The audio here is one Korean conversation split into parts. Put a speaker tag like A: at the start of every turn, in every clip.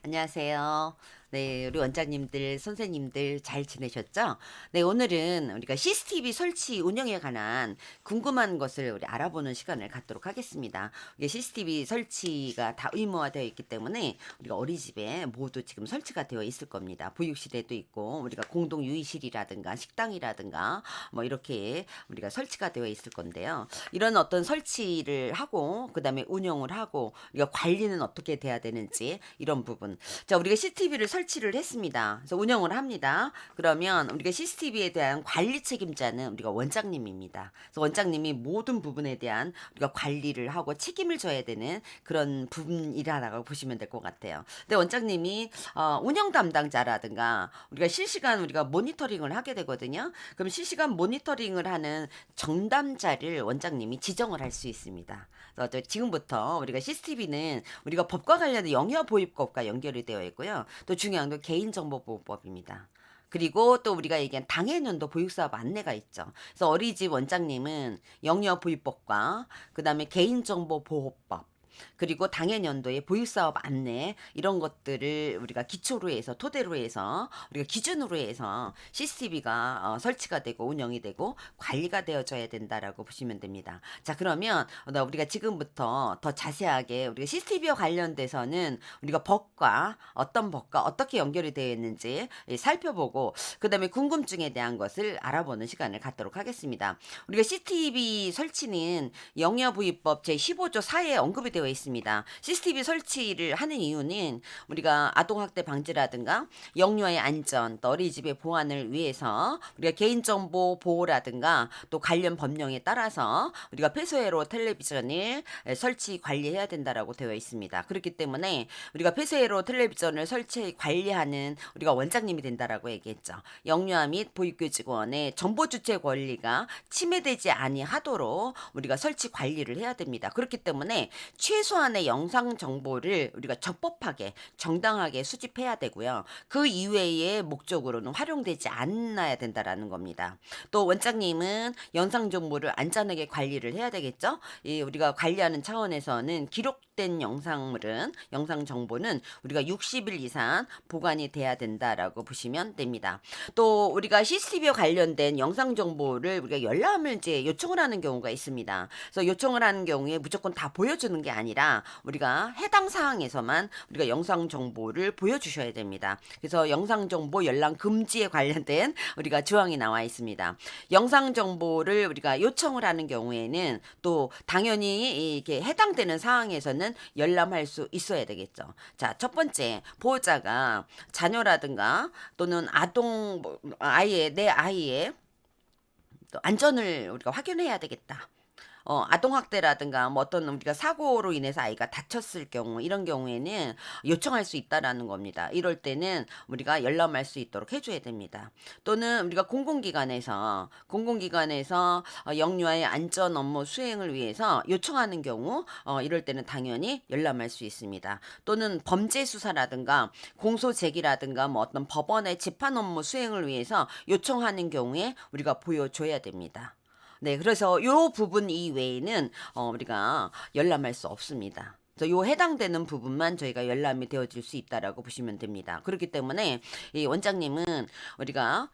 A: 안녕하세요. 네, 우리 원장님들, 선생님들 잘 지내셨죠? 네, 오늘은 우리가 CCTV 설치 운영에 관한 궁금한 것을 우리 알아보는 시간을 갖도록 하겠습니다. 이게 CCTV 설치가 다 의무화되어 있기 때문에 우리가 어린이집에 모두 지금 설치가 되어 있을 겁니다. 보육실에도 있고 우리가 공동 유의실이라든가 식당이라든가 뭐 이렇게 우리가 설치가 되어 있을 건데요. 이런 어떤 설치를 하고 그다음에 운영을 하고 우리가 관리는 어떻게 돼야 되는지 이런 부분. 자, 우리가 CCTV를 설치를 했습니다. 그래서 운영을 합니다. 그러면 우리가 CCTV에 대한 관리 책임자는 우리가 원장님입니다. 그래서 원장님이 모든 부분에 대한 우리가 관리를 하고 책임을 져야 되는 그런 부분이라고 보시면 될 것 같아요. 근데 원장님이 운영 담당자라든가 우리가 실시간 우리가 모니터링을 하게 되거든요. 그럼 실시간 모니터링을 하는 정담자를 원장님이 지정을 할 수 있습니다. 그래서 지금부터 우리가 CCTV는 우리가 법과 관련된 영유아보호법과 연결이 되어 있고요. 또 중요한 건 개인정보보호법입니다. 그리고 또 우리가 얘기한 당해년도 보육사업 안내가 있죠. 그래서 어린이집 원장님은 영유아보호법과 그다음에 개인정보보호법 그리고 당해년도의 보육사업 안내 이런 것들을 우리가 기초로 해서 토대로 해서 우리가 기준으로 해서 CCTV가 설치가 되고 운영이 되고 관리가 되어져야 된다라고 보시면 됩니다. 자, 그러면 우리가 지금부터 더 자세하게 우리가 CCTV와 관련돼서는 우리가 법과 어떤 법과 어떻게 연결이 되어 있는지 살펴보고 그다음에 궁금증에 대한 것을 알아보는 시간을 갖도록 하겠습니다. 우리가 CCTV 설치는 영유아부위법 제15조 4에 언급이 되어 있습니다. CCTV 설치를 하는 이유는 우리가 아동학대 방지라든가 영유아의 안전, 또 어린이집의 보안을 위해서 우리가 개인정보 보호라든가 또 관련 법령에 따라서 우리가 폐쇄회로 텔레비전을 설치 관리해야 된다라고 되어 있습니다. 그렇기 때문에 우리가 폐쇄회로 텔레비전을 설치 관리하는 우리가 원장님이 된다라고 얘기했죠. 영유아 및 보육교직원의 정보 주체 권리가 침해되지 아니하도록 우리가 설치 관리를 해야 됩니다. 그렇기 때문에 최소한의 영상 정보를 우리가 적법하게 정당하게 수집해야 되고요. 그 이외의 목적으로는 활용되지 않아야 된다라는 겁니다. 또 원장님은 영상 정보를 안전하게 관리를 해야 되겠죠. 이 우리가 관리하는 차원에서는 기록된 영상물은 영상 정보는 우리가 60일 이상 보관이 돼야 된다라고 보시면 됩니다. 또 우리가 CCTV와 관련된 영상 정보를 우리가 열람을 이제 요청을 하는 경우가 있습니다. 그래서 요청을 하는 경우에 무조건 다 보여주는 게 아니라 우리가 해당 사항에서만 우리가 영상 정보를 보여주셔야 됩니다. 그래서 영상 정보 열람 금지에 관련된 우리가 조항이 나와 있습니다. 영상 정보를 우리가 요청을 하는 경우에는 또 당연히 이게 해당되는 사항에서는 열람할 수 있어야 되겠죠. 자, 첫 번째 보호자가 자녀라든가 또는 아동 아이의 내 아이의 또 안전을 우리가 확인해야 되겠다. 아동학대라든가 뭐 어떤 우리가 사고로 인해서 아이가 다쳤을 경우 이런 경우에는 요청할 수 있다라는 겁니다. 이럴 때는 우리가 열람할 수 있도록 해줘야 됩니다. 또는 우리가 공공기관에서 영유아의 안전 업무 수행을 위해서 요청하는 경우 이럴 때는 당연히 열람할 수 있습니다. 또는 범죄 수사라든가 공소 제기라든가 뭐 어떤 법원의 재판 업무 수행을 위해서 요청하는 경우에 우리가 보여줘야 됩니다. 네, 그래서 요 부분 이외에는 우리가 열람할 수 없습니다. 그래서 요 해당되는 부분만 저희가 열람이 되어질 수 있다라고 보시면 됩니다. 그렇기 때문에 이 원장님은 우리가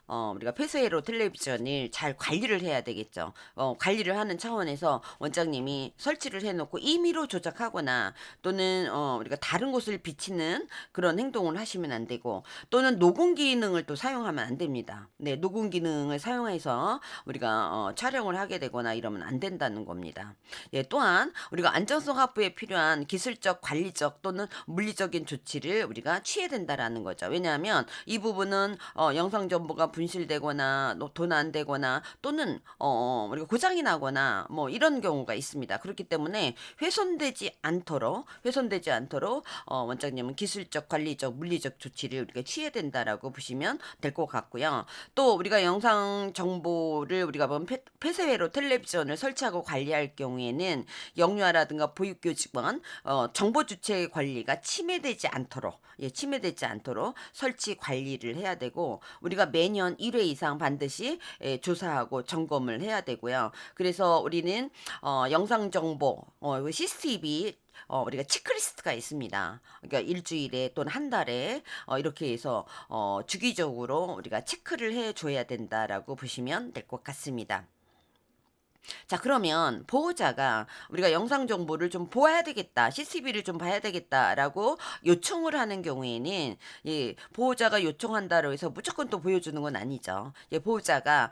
A: 폐쇄회로 텔레비전을 잘 관리를 해야 되겠죠. 관리를 하는 차원에서 원장님이 설치를 해놓고 임의로 조작하거나 또는 우리가 다른 곳을 비치는 그런 행동을 하시면 안 되고 또는 녹음 기능을 또 사용하면 안 됩니다. 네, 녹음 기능을 사용해서 우리가 촬영을 하게 되거나 이러면 안 된다는 겁니다. 예, 또한 우리가 안전성 확보에 필요한 기술적, 관리적 또는 물리적인 조치를 우리가 취해야 된다라는 거죠. 왜냐하면 이 부분은 영상 정보가 분실되거나 돈 안 되거나 또는 우리가 고장이 나거나 뭐 이런 경우가 있습니다. 그렇기 때문에 훼손되지 않도록 원장님은 기술적, 관리적, 물리적 조치를 우리가 취해야 된다라고 보시면 될 것 같고요. 또 우리가 영상 정보를 우리가 보면 폐쇄회로 텔레비전을 설치하고 관리할 경우에는 영유아라든가 보육교직원 정보 주체 관리가 침해되지 않도록, 침해되지 않도록 설치 관리를 해야 되고, 우리가 매년 1회 이상 반드시 조사하고 점검을 해야 되고요. 그래서 우리는 영상 정보, CCTV 우리가 체크리스트가 있습니다. 그러니까 일주일에 또는 한 달에 이렇게 해서 주기적으로 우리가 체크를 해줘야 된다라고 보시면 될 것 같습니다. 자, 그러면 보호자가 우리가 영상 정보를 좀 보아야 되겠다, CCTV를 좀 봐야 되겠다라고 요청을 하는 경우에는, 보호자가 요청한다고 해서 무조건 또 보여주는 건 아니죠. 보호자가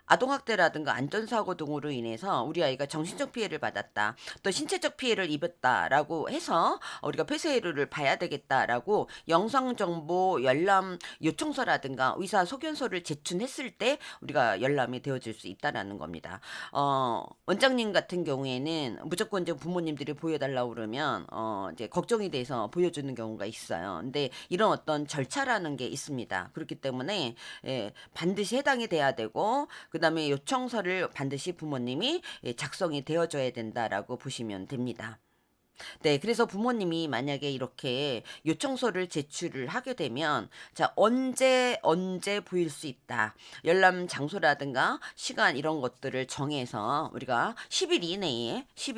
A: 아동학대라든가 안전사고 등으로 인해서 우리 아이가 정신적 피해를 받았다, 또 신체적 피해를 입었다라고 해서 우리가 폐쇄료를 봐야 되겠다라고 영상 정보 열람 요청서라든가 의사 소견서를 제출했을 때 우리가 열람이 되어질 수 있다라는 겁니다. 원장님 같은 경우에는 무조건 이제 부모님들이 보여달라고 그러면 이제 걱정이 돼서 보여주는 경우가 있어요. 근데 이런 어떤 절차라는 게 있습니다. 그렇기 때문에 반드시 해당이 돼야 되고, 그다음에 요청서를 반드시 부모님이 작성이 되어줘야 된다라고 보시면 됩니다. 네, 그래서 부모님이 만약에 이렇게 요청서를 제출을 하게 되면, 자, 언제 보일 수 있다, 열람 장소라든가 시간 이런 것들을 정해서 우리가 10일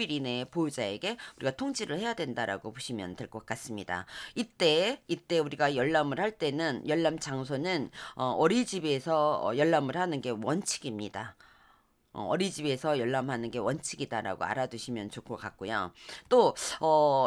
A: 이내에 보호자에게 우리가 통지를 해야 된다라고 보시면 될 것 같습니다. 이때 우리가 열람을 할 때는, 열람 장소는 어린이집에서 열람을 하는 게 원칙입니다. 어린이집에서 열람하는 게 원칙이다라고 알아두시면 좋을 것 같고요. 또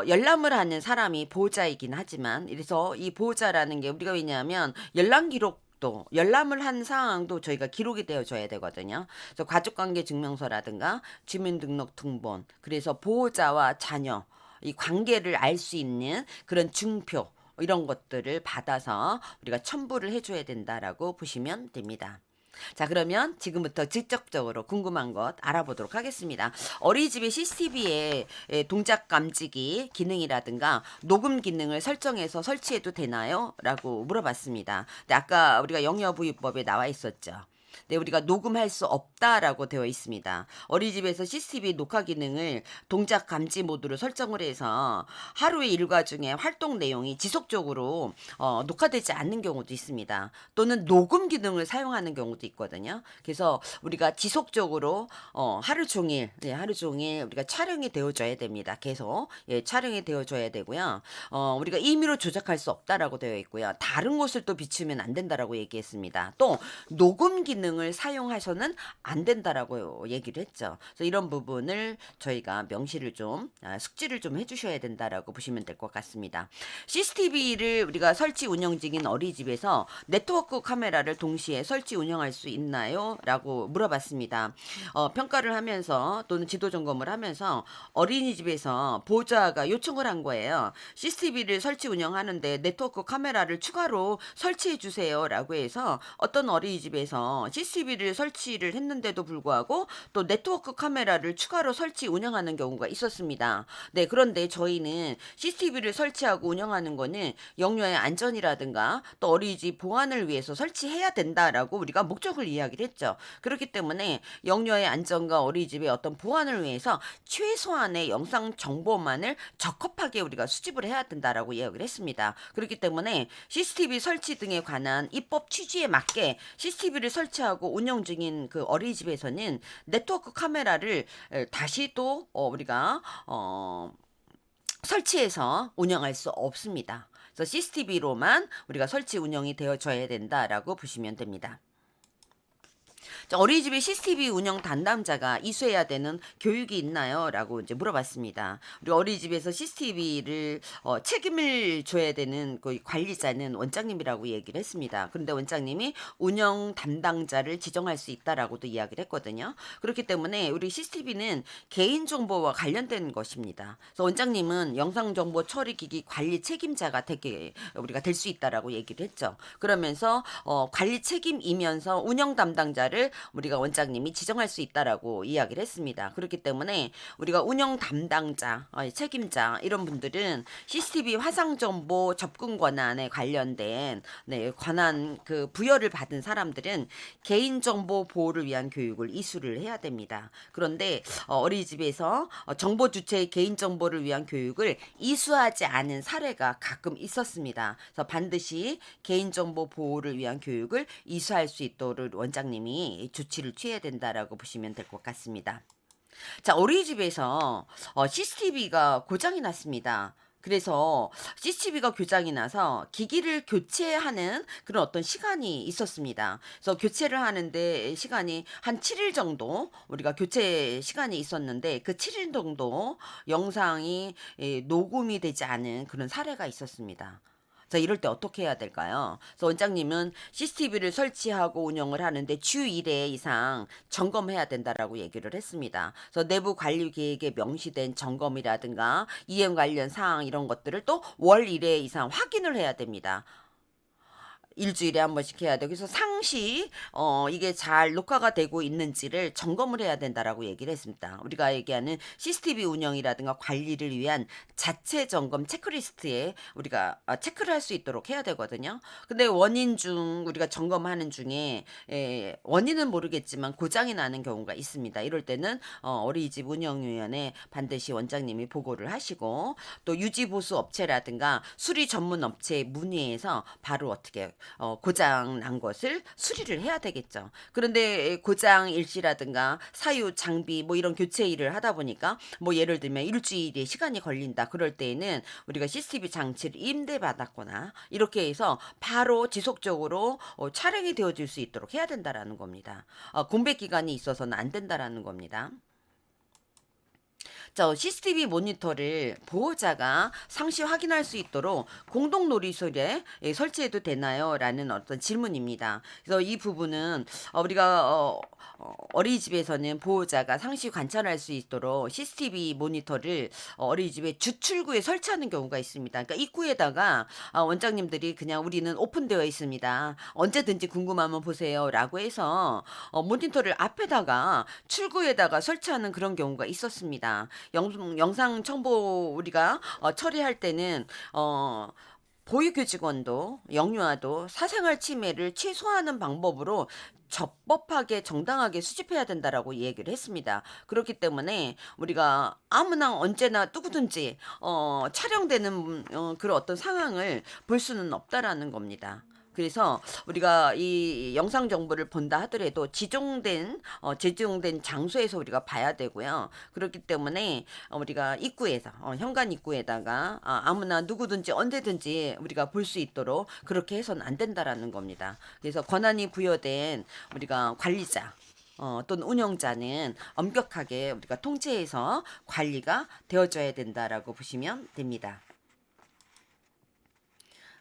A: 열람을 하는 사람이 보호자이긴 하지만, 그래서 이 보호자라는 게 우리가, 왜냐하면 열람 기록도, 열람을 한 상황도 저희가 기록이 되어줘야 되거든요. 그래서 가족관계 증명서라든가 주민등록등본, 그래서 보호자와 자녀 이 관계를 알 수 있는 그런 증표, 이런 것들을 받아서 우리가 첨부를 해줘야 된다라고 보시면 됩니다. 자, 그러면 지금부터 직접적으로 궁금한 것 알아보도록 하겠습니다. 어린이집의 CCTV에 동작 감지기 기능이라든가 녹음 기능을 설정해서 설치해도 되나요? 라고 물어봤습니다. 근데 아까 우리가 영유아부유법에 나와 있었죠. 네, 우리가 녹음할 수 없다라고 되어 있습니다. 어린이집에서 CCTV 녹화 기능을 동작 감지 모드로 설정을 해서 하루의 일과 중에 활동 내용이 지속적으로 녹화되지 않는 경우도 있습니다. 또는 녹음 기능을 사용하는 경우도 있거든요. 그래서 우리가 지속적으로 하루 종일 우리가 촬영이 되어줘야 됩니다. 계속 촬영이 되어줘야 되고요. 우리가 임의로 조작할 수 없다라고 되어 있고요. 다른 곳을 또 비추면 안 된다라고 얘기했습니다. 또 녹음 기능을 사용하셔는 안 된다라고 얘기를 했죠. 그래서 이런 부분을 저희가 명시를 좀, 숙지를 좀 해주셔야 된다라고 보시면 될 것 같습니다. CCTV를 우리가 설치 운영 중인 어린이집에서 네트워크 카메라를 동시에 설치 운영할 수 있나요? 라고 물어봤습니다. 평가를 하면서 또는 지도 점검을 하면서 어린이집에서 보호자가 요청을 한 거예요. CCTV를 설치 운영하는데 네트워크 카메라를 추가로 설치해 주세요 라고 해서, 어떤 어린이집에서 CCTV를 설치를 했는데도 불구하고 또 네트워크 카메라를 추가로 설치 운영하는 경우가 있었습니다. 네, 그런데 저희는 CCTV를 설치하고 운영하는 거는 영유아의 안전이라든가 또 어린이집 보안을 위해서 설치해야 된다라고 우리가 목적을 이야기를 했죠. 그렇기 때문에 영유아의 안전과 어린이집의 어떤 보안을 위해서 최소한의 영상 정보만을 적합하게 우리가 수집을 해야 된다라고 이야기를 했습니다. 그렇기 때문에 CCTV 설치 등에 관한 입법 취지에 맞게 CCTV를 설치하고 운영 중인 그 어린이집에서는 네트워크 카메라를 다시 또 우리가 설치해서 운영할 수 없습니다. 그래서 CCTV로만 우리가 설치 운영이 되어져야 된다라고 보시면 됩니다. 어린이집의 CCTV 운영 담당자가 이수해야 되는 교육이 있나요? 라고 이제 물어봤습니다. 우리 어린이집에서 CCTV를 책임을 져야 되는 그 관리자는 원장님이라고 얘기를 했습니다. 그런데 원장님이 운영 담당자를 지정할 수 있다라고도 이야기를 했거든요. 그렇기 때문에 우리 CCTV는 개인정보와 관련된 것입니다. 그래서 원장님은 영상정보 처리기기 관리 책임자가 되게 우리가 될 수 있다라고 얘기를 했죠. 그러면서 관리 책임이면서 운영 담당자를 우리가 원장님이 지정할 수 있다라고 이야기를 했습니다. 그렇기 때문에 우리가 운영 담당자, 책임자 이런 분들은 CCTV 화상 정보 접근 권한에 관련된 관한 그 부여를 받은 사람들은 개인정보 보호를 위한 교육을 이수를 해야 됩니다. 그런데 어린이집에서 정보 주체의 개인정보를 위한 교육을 이수하지 않은 사례가 가끔 있었습니다. 그래서 반드시 개인정보 보호를 위한 교육을 이수할 수 있도록 원장님이 조치를 취해야 된다라고 보시면 될 것 같습니다. 자, 어린이집에서 CCTV가 고장이 났습니다. 그래서 CCTV가 고장이 나서 기기를 교체하는 그런 어떤 시간이 있었습니다. 그래서 교체를 하는데 시간이 한 7일 정도 우리가 교체 시간이 있었는데 그 7일 정도 영상이 녹음이 되지 않은 그런 사례가 있었습니다. 자, 이럴 때 어떻게 해야 될까요? 그래서 원장님은 CCTV를 설치하고 운영을 하는데 주 1회 이상 점검해야 된다라고 얘기를 했습니다. 그래서 내부 관리 계획에 명시된 점검이라든가 이행 관련 사항 이런 것들을 또 월 1회 이상 확인을 해야 됩니다. 일주일에 한 번씩 해야 되고 그래서 상시 이게 잘 녹화가 되고 있는지를 점검을 해야 된다라고 얘기를 했습니다. 우리가 얘기하는 CCTV 운영이라든가 관리를 위한 자체 점검 체크리스트에 우리가 체크를 할 수 있도록 해야 되거든요. 근데 원인 중 우리가 점검하는 중에 원인은 모르겠지만 고장이 나는 경우가 있습니다. 이럴 때는 어린이집 운영위원회 반드시 원장님이 보고를 하시고 또 유지보수 업체라든가 수리 전문 업체에 문의해서 바로 어떻게 고장 난 것을 수리를 해야 되겠죠. 그런데 고장 일시라든가 사유 장비 뭐 이런 교체 일을 하다 보니까 뭐 예를 들면 일주일의 시간이 걸린다. 그럴 때에는 우리가 CCTV 장치를 임대받았거나 이렇게 해서 바로 지속적으로 촬영이 되어질 수 있도록 해야 된다라는 겁니다. 공백 기간이 있어서는 안 된다라는 겁니다. 자, CCTV 모니터를 보호자가 상시 확인할 수 있도록 공동 놀이실에 설치해도 되나요? 라는 어떤 질문입니다. 그래서 이 부분은 우리가 어린이집에서는 보호자가 상시 관찰할 수 있도록 CCTV 모니터를 어린이집의 주출구에 설치하는 경우가 있습니다. 그러니까 입구에다가 원장님들이 그냥 우리는 오픈되어 있습니다. 언제든지 궁금하면 보세요. 라고 해서 모니터를 앞에다가 출구에다가 설치하는 그런 경우가 있었습니다. 영상 첨부 우리가 처리할 때는 보육교직원도 영유아도 사생활 침해를 최소화하는 방법으로 적법하게 정당하게 수집해야 된다라고 얘기를 했습니다. 그렇기 때문에 우리가 아무나 언제나 누구든지 촬영되는 그런 어떤 상황을 볼 수는 없다라는 겁니다. 그래서 우리가 이 영상 정보를 본다 하더라도 지정된 장소에서 우리가 봐야 되고요. 그렇기 때문에 우리가 입구에서 현관 입구에다가 아무나 누구든지 언제든지 우리가 볼 수 있도록 그렇게 해서는 안 된다라는 겁니다. 그래서 권한이 부여된 우리가 관리자 또는 운영자는 엄격하게 우리가 통제해서 관리가 되어줘야 된다라고 보시면 됩니다.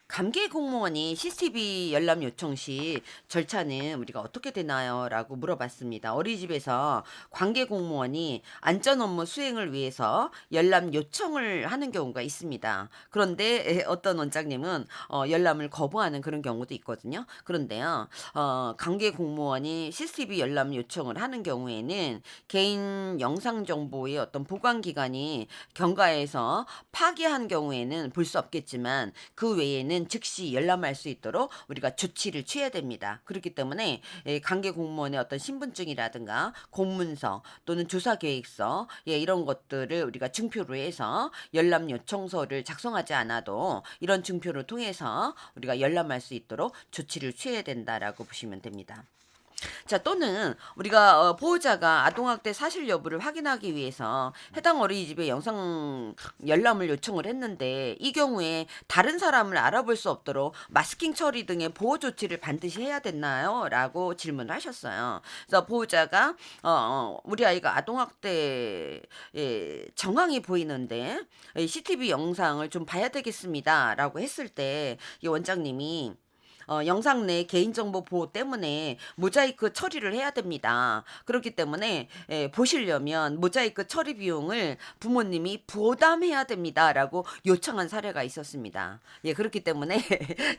A: 감계 공무원이 CCTV 열람 요청 시 절차는 우리가 어떻게 되나요? 라고 물어봤습니다. 어린이집에서 관계 공무원이 안전 업무 수행을 위해서 열람 요청을 하는 경우가 있습니다. 그런데 어떤 원장님은 열람을 거부하는 그런 경우도 있거든요. 그런데요, 관계 공무원이 CCTV 열람 요청을 하는 경우에는 개인 영상 정보의 어떤 보관 기간이 경과에서 파기한 경우에는 볼 수 없겠지만 그 외에는 즉시 열람할 수 있도록 우리가 조치를 취해야 됩니다. 그렇기 때문에 관계 공무원의 어떤 신분증이라든가 공문서 또는 조사계획서 이런 것들을 우리가 증표로 해서 열람 요청서를 작성하지 않아도 이런 증표를 통해서 우리가 열람할 수 있도록 조치를 취해야 된다라고 보시면 됩니다. 자, 또는 우리가 보호자가 아동학대 사실 여부를 확인하기 위해서 해당 어린이집에 영상 열람을 요청을 했는데 이 경우에 다른 사람을 알아볼 수 없도록 마스킹 처리 등의 보호 조치를 반드시 해야 됐나요? 라고 질문을 하셨어요. 그래서 보호자가 우리 아이가 아동학대 정황이 보이는데 CCTV 영상을 좀 봐야 되겠습니다. 라고 했을 때 이 원장님이 영상 내 개인정보 보호 때문에 모자이크 처리를 해야 됩니다. 그렇기 때문에 보시려면 모자이크 처리 비용을 부모님이 부담해야 됩니다라고 요청한 사례가 있었습니다. 예, 그렇기 때문에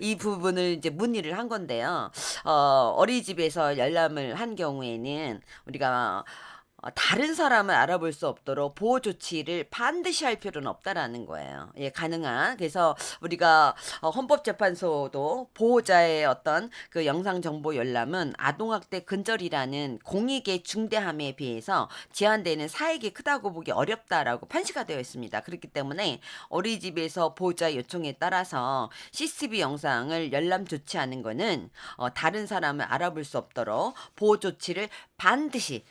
A: 이 부분을 이제 문의를 한 건데요. 어린이집에서 열람을 한 경우에는 우리가 다른 사람을 알아볼 수 없도록 보호 조치를 반드시 할 필요는 없다라는 거예요. 예, 가능한. 그래서 우리가 헌법재판소도 보호자의 어떤 그 영상 정보 열람은 아동학대 근절이라는 공익의 중대함에 비해서 제한되는 사익이 크다고 보기 어렵다라고 판시가 되어 있습니다. 그렇기 때문에 어린이집에서 보호자 요청에 따라서 CCTV 영상을 열람 조치하는 거는 다른 사람을 알아볼 수 없도록 보호 조치를 반드시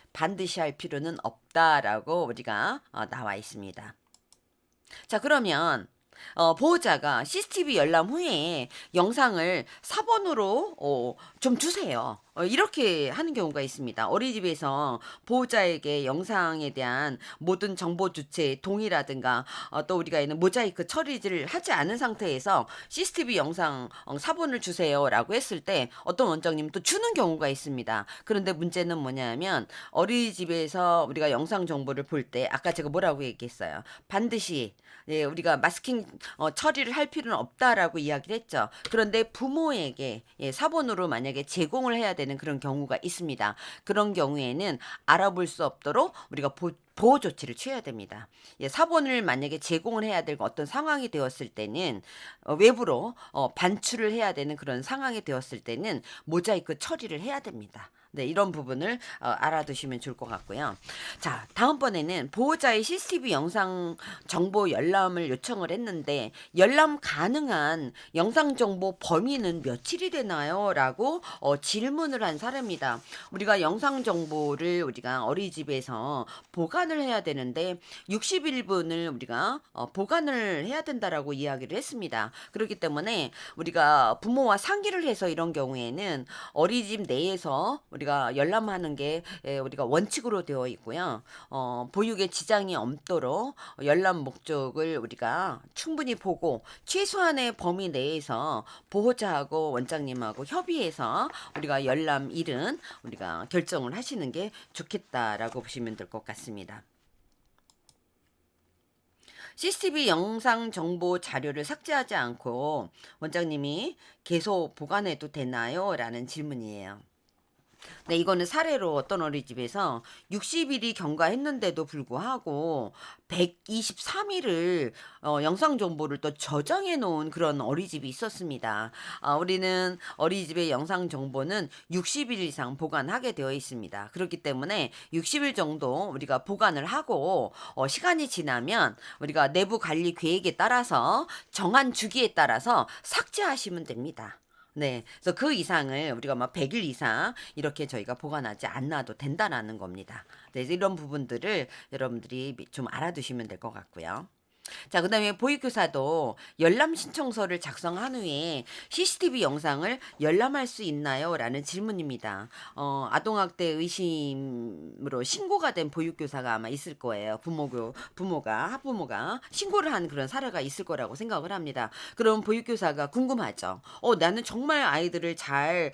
A: 할 필요는 없다라고 우리가 나와 있습니다. 자, 그러면 보호자가 CCTV 열람 후에 영상을 사본으로 좀 주세요. 이렇게 하는 경우가 있습니다. 어린이집에서 보호자에게 영상에 대한 모든 정보 주체 동의라든가 또 우리가 있는 모자이크 처리를 하지 않은 상태에서 CCTV 영상 사본을 주세요라고 했을 때 어떤 원장님 또 주는 경우가 있습니다. 그런데 문제는 뭐냐면 어린이집에서 우리가 영상 정보를 볼 때 아까 제가 뭐라고 얘기했어요. 반드시 예, 우리가 마스킹 처리를 할 필요는 없다라고 이야기를 했죠. 그런데 부모에게 예, 사본으로 만약에 제공을 해야 되는 그런 경우가 있습니다. 그런 경우에는 알아볼 수 없도록 우리가 보호 조치를 취해야 됩니다. 예, 사본을 만약에 제공을 해야 될 어떤 상황이 되었을 때는 외부로 반출을 해야 되는 그런 상황이 되었을 때는 모자이크 처리를 해야 됩니다. 네, 이런 부분을 알아두시면 좋을 것 같고요. 자, 다음번에는 보호자의 CCTV 영상 정보 열람을 요청을 했는데 열람 가능한 영상 정보 범위는 며칠이 되나요? 라고 질문을 한 사례입니다. 우리가 영상 정보를 우리가 어린이집에서 보관을 해야 되는데 60일분을 우리가 보관을 해야 된다라고 이야기를 했습니다. 그렇기 때문에 우리가 부모와 상의를 해서 이런 경우에는 어린이집 내에서 우리가 열람하는 게 우리가 원칙으로 되어 있고요. 보육에 지장이 없도록 열람 목적을 우리가 충분히 보고 최소한의 범위 내에서 보호자하고 원장님하고 협의해서 우리가 열람일은 우리가 결정을 하시는 게 좋겠다라고 보시면 될 것 같습니다. CCTV 영상 정보 자료를 삭제하지 않고 원장님이 계속 보관해도 되나요? 라는 질문이에요. 네, 이거는 사례로 어떤 어린이집에서 60일이 경과했는데도 불구하고 123일을 영상 정보를 또 저장해 놓은 그런 어린이집이 있었습니다. 우리는 어린이집의 영상 정보는 60일 이상 보관하게 되어 있습니다. 그렇기 때문에 60일 정도 우리가 보관을 하고 시간이 지나면 우리가 내부 관리 계획에 따라서 정한 주기에 따라서 삭제하시면 됩니다. 네. 그래서 그 이상을 우리가 막 100일 이상 이렇게 저희가 보관하지 않아도 된다라는 겁니다. 네, 이런 부분들을 여러분들이 좀 알아두시면 될 것 같고요. 자, 그다음에 보육교사도 열람 신청서를 작성한 후에 CCTV 영상을 열람할 수 있나요? 라는 질문입니다. 아동학대 의심으로 신고가 된 보육교사가 아마 있을 거예요. 학부모가 신고를 한 그런 사례가 있을 거라고 생각을 합니다. 그럼 보육교사가 궁금하죠. 나는 정말 아이들을 잘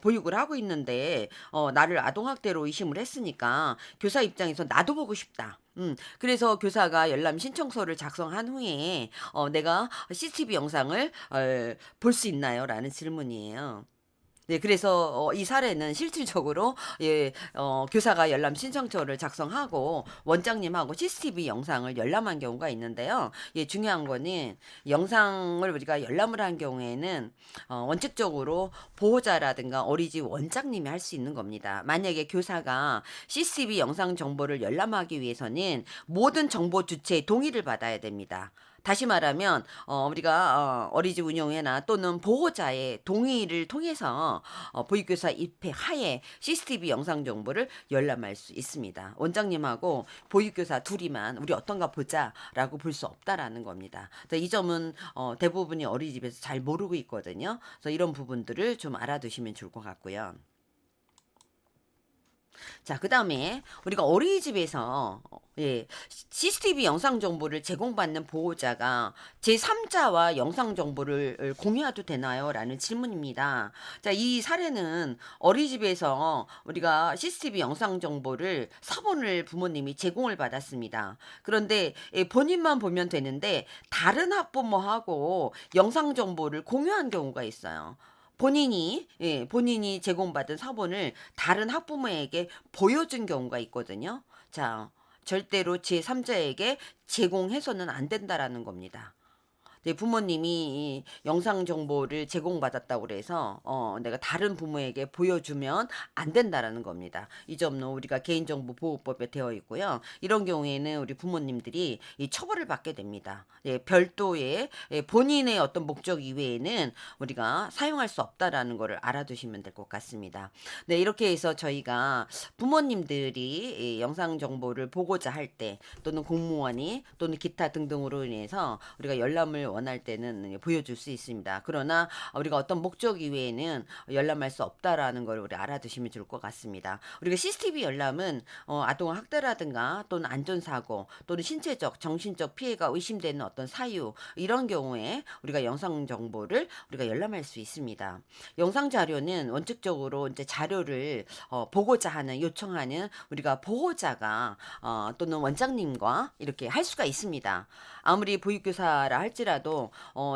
A: 보육을 하고 있는데 나를 아동학대로 의심을 했으니까 교사 입장에서 나도 보고 싶다. 그래서 교사가 열람 신청서를 작성한 후에 내가 CCTV 영상을 볼 수 있나요? 라는 질문이에요. 네, 그래서 이 사례는 실질적으로 예, 교사가 열람 신청서를 작성하고 원장님하고 CCTV 영상을 열람한 경우가 있는데요. 예, 중요한 거는 영상을 우리가 열람을 한 경우에는 원칙적으로 보호자라든가 어린이집 원장님이 할 수 있는 겁니다. 만약에 교사가 CCTV 영상 정보를 열람하기 위해서는 모든 정보 주체의 동의를 받아야 됩니다. 다시 말하면 우리가 어린이집 운영회나 또는 보호자의 동의를 통해서 보육교사 입회 하에 CCTV 영상 정보를 열람할 수 있습니다. 원장님하고 보육교사 둘이만 우리 어떤가 보자라고 볼 수 없다라는 겁니다. 그래서 이 점은 대부분이 어린이집에서 잘 모르고 있거든요. 그래서 이런 부분들을 좀 알아두시면 좋을 것 같고요. 자, 그다음에 우리가 어린이집에서 예, CCTV 영상 정보를 제공받는 보호자가 제3자와 영상 정보를 공유해도 되나요? 라는 질문입니다. 자, 이 사례는 어린이집에서 우리가 CCTV 영상 정보를 사본을 부모님이 제공을 받았습니다. 그런데 본인만 보면 되는데 다른 학부모하고 영상 정보를 공유한 경우가 있어요. 본인이 제공받은 사본을 다른 학부모에게 보여준 경우가 있거든요. 자, 절대로 제3자에게 제공해서는 안 된다라는 겁니다. 내 부모님이 이 영상 정보를 제공받았다고 그래서 내가 다른 부모에게 보여주면 안 된다라는 겁니다. 이 점은 우리가 개인정보보호법에 되어 있고요. 이런 경우에는 우리 부모님들이 이 처벌을 받게 됩니다. 예, 별도의 본인의 어떤 목적 이외에는 우리가 사용할 수 없다라는 것을 알아두시면 될 것 같습니다. 네, 이렇게 해서 저희가 부모님들이 이 영상 정보를 보고자 할 때 또는 공무원이 또는 기타 등등으로 인해서 우리가 열람을 원할 때는 보여줄 수 있습니다. 그러나 우리가 어떤 목적 이외에는 열람할 수 없다라는 걸 우리 알아두시면 좋을 것 같습니다. 우리가 CCTV 열람은 아동 학대라든가 또는 안전사고 또는 신체적, 정신적 피해가 의심되는 어떤 사유 이런 경우에 우리가 영상 정보를 우리가 열람할 수 있습니다. 영상 자료는 원칙적으로 이제 자료를 보고자 하는 요청하는 우리가 보호자가 또는 원장님과 이렇게 할 수가 있습니다. 아무리 보육교사라 할지라도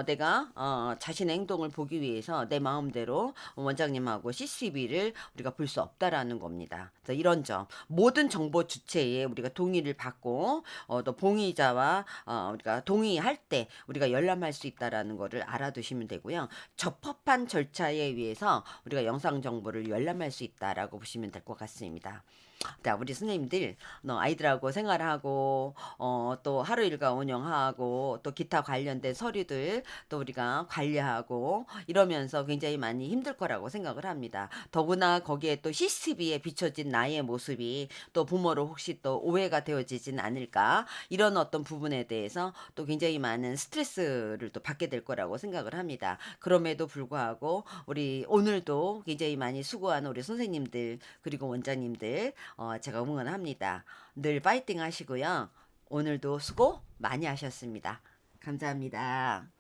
A: 내가 자신의 행동을 보기 위해서 내 마음대로 원장님하고 CCTV를 우리가 볼 수 없다라는 겁니다. 그래서 이런 점 모든 정보 주체에 우리가 동의를 받고 또 봉의자와 우리가 동의할 때 우리가 열람할 수 있다라는 거를 알아두시면 되고요. 적법한 절차에 의해서 우리가 영상 정보를 열람할 수 있다라고 보시면 될 것 같습니다. 자, 우리 선생님들 아이들하고 생활하고 또 하루 일과 운영하고 또 기타 관련된 서류들 또 우리가 관리하고 이러면서 굉장히 많이 힘들 거라고 생각을 합니다. 더구나 거기에 또 CCTV에 비춰진 나의 모습이 또 부모로 혹시 또 오해가 되어지진 않을까 이런 어떤 부분에 대해서 또 굉장히 많은 스트레스를 또 받게 될 거라고 생각을 합니다. 그럼에도 불구하고 우리 오늘도 굉장히 많이 수고한 우리 선생님들 그리고 원장님들 제가 응원합니다. 늘 파이팅 하시고요. 오늘도 수고 많이 하셨습니다. 감사합니다.